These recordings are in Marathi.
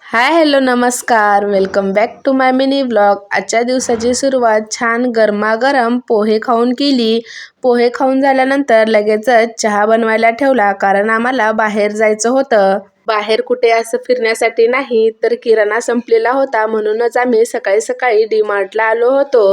हाय हॅलो नमस्कार, welcome back to my mini blog. आजच्या दिवसाची सुरुवात छान गरमागरम पोहे खाऊन केली। पोहे खाऊन झाल्यानंतर लगेचच चहा बनवायला ठेवला, कारण आम्हाला बाहेर जायचं होतं। बाहेर कुठे असं फिरण्यासाठी नाही, तर किराणा संपलेला होता, म्हणूनच आम्ही सकाळी सकाळी डी-मार्टला आलो होतो।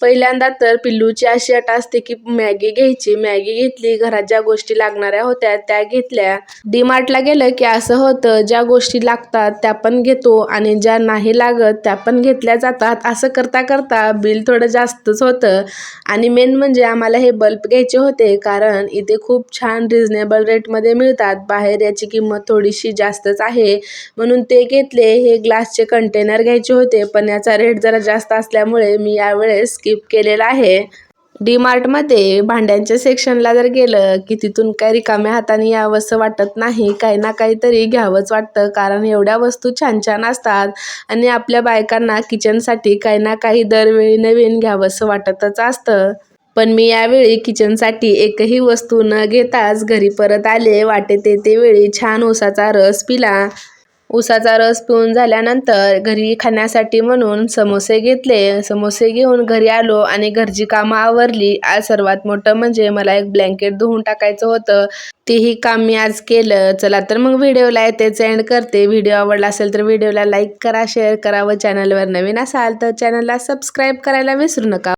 पहिल्यांदा तर पिल्लूची अशी अट असते की मॅगी घ्यायची। मॅगी घेतली, घरात ज्या गोष्टी लागणाऱ्या होत्या त्या घेतल्या। डी-मार्टला गेलं की असं होतं, ज्या गोष्टी लागतात त्या पण घेतो आणि ज्या नाही लागत त्या पण घेतल्या जातात। असं करता करता बिल थोडं जास्तच होतं। आणि मेन म्हणजे आम्हाला हे बल्ब घ्यायचे होते, कारण इथे खूप छान रिझनेबल रेटमध्ये मिळतात। बाहेर याची किंमत थोडीशी जास्तच आहे, म्हणून ते घेतले। हे ग्लासचे कंटेनर घ्यायचे होते, पण याचा रेट जरा जास्त असल्यामुळे मी यावेळेस स्किप केलेला आहे। डी-मार्टमध्ये भांड्यांच्या सेक्शनला जर गेलं की तिथून काही रिकाम्या हाताने यावंसं वाटत नाही, काही ना काहीतरी घ्यावंच वाटतं, कारण एवढ्या वस्तू छान छान असतात आणि आपल्या बायकांना किचनसाठी काही ना काही दरवेळी नवीन घ्यावंसं वाटतच असतं। पण मी यावेळी किचनसाठी एकही वस्तू न घेताच घरी परत आले। वाटेत येते वेळी छान उसाचा रस पिला। उसाचा रस पिऊन झाल्यानंतर घरी खाण्यासाठी म्हणून समोसे घेतले। समोसे घेऊन घरी आलो आणि घरची कामं आवरली। आज सर्वात मोठं म्हणजे मला एक ब्लँकेट धुवून टाकायचं होतं, तेही काम मी आज केलं। चला तर मग व्हिडिओला इथेच एंड करते। व्हिडिओ आवडला असेल तर व्हिडिओला लाईक करा, शेअर करा व चॅनलवर नवीन असाल तर चॅनलला सबस्क्राईब करायला विसरू नका।